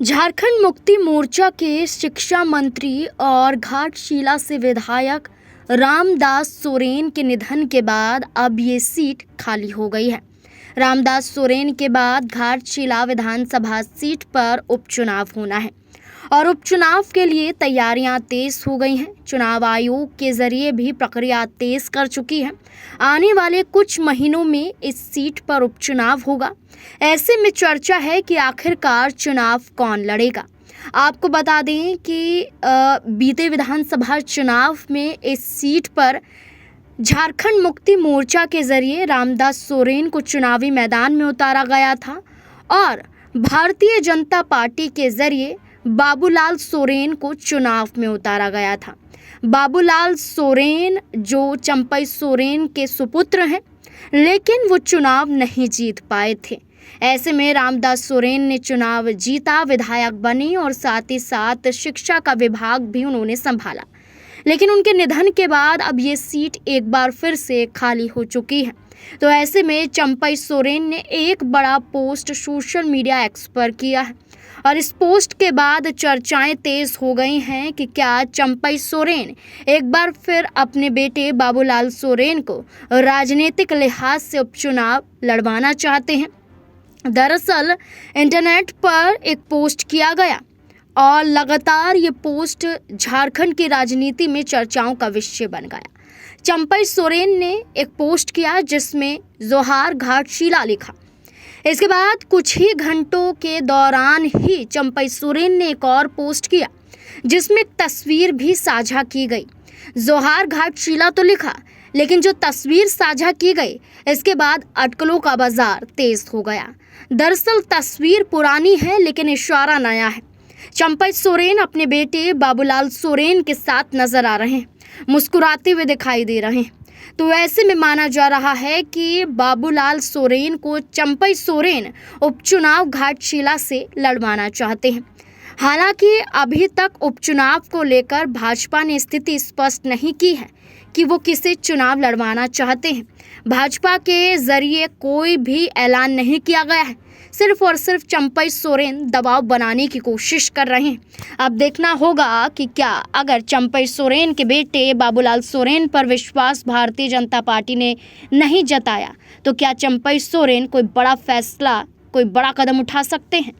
झारखंड मुक्ति मोर्चा के शिक्षा मंत्री और घाटशिला से विधायक रामदास सोरेन के निधन के बाद अब ये सीट खाली हो गई है। रामदास सोरेन के बाद घाटशिला विधानसभा सीट पर उपचुनाव होना है और उपचुनाव के लिए तैयारियां तेज हो गई हैं। चुनाव आयोग के जरिए भी प्रक्रिया तेज कर चुकी है। आने वाले कुछ महीनों में इस सीट पर उपचुनाव होगा। ऐसे में चर्चा है कि आखिरकार चुनाव कौन लड़ेगा। आपको बता दें कि बीते विधानसभा चुनाव में इस सीट पर झारखंड मुक्ति मोर्चा के जरिए रामदास सोरेन को चुनावी मैदान में उतारा गया था और भारतीय जनता पार्टी के जरिए बाबूलाल सोरेन को चुनाव में उतारा गया था। बाबूलाल सोरेन जो चंपई सोरेन के सुपुत्र हैं, लेकिन वो चुनाव नहीं जीत पाए थे। ऐसे में रामदास सोरेन ने चुनाव जीता, विधायक बने और साथ ही साथ शिक्षा का विभाग भी उन्होंने संभाला। लेकिन उनके निधन के बाद अब ये सीट एक बार फिर से खाली हो चुकी है। तो ऐसे में चंपई सोरेन ने एक बड़ा पोस्ट सोशल मीडिया एक्स पर किया है और इस पोस्ट के बाद चर्चाएं तेज हो गई हैं कि क्या चंपई सोरेन एक बार फिर अपने बेटे बाबूलाल सोरेन को राजनीतिक लिहाज से उपचुनाव लड़वाना चाहते हैं। दरअसल इंटरनेट पर एक पोस्ट किया गया और लगातार ये पोस्ट झारखंड की राजनीति में चर्चाओं का विषय बन गया। चंपई सोरेन ने एक पोस्ट किया जिसमें जोहार घाटशिला लिखा। इसके बाद कुछ ही घंटों के दौरान ही चंपई सोरेन ने एक और पोस्ट किया जिसमें एक तस्वीर भी साझा की गई। जोहार घाटशिला तो लिखा, लेकिन जो तस्वीर साझा की गई इसके बाद अटकलों का बाजार तेज हो गया। दरअसल तस्वीर पुरानी है लेकिन इशारा नया है। चंपई सोरेन अपने बेटे बाबूलाल सोरेन के साथ नजर आ रहे हैं, मुस्कुराते हुए दिखाई दे रहे हैं। तो ऐसे में माना जा रहा है कि बाबूलाल सोरेन को चंपई सोरेन उपचुनाव घाटशिला से लड़वाना चाहते हैं। हालांकि अभी तक उपचुनाव को लेकर भाजपा ने स्थिति स्पष्ट नहीं की है कि वो किसे चुनाव लड़वाना चाहते हैं। भाजपा के जरिए कोई भी ऐलान नहीं किया गया है। सिर्फ और सिर्फ चंपई सोरेन दबाव बनाने की कोशिश कर रहे हैं। अब देखना होगा कि क्या अगर चंपई सोरेन के बेटे बाबूलाल सोरेन पर विश्वास भारतीय जनता पार्टी ने नहीं जताया तो क्या चंपई सोरेन कोई बड़ा फैसला, कोई बड़ा कदम उठा सकते हैं।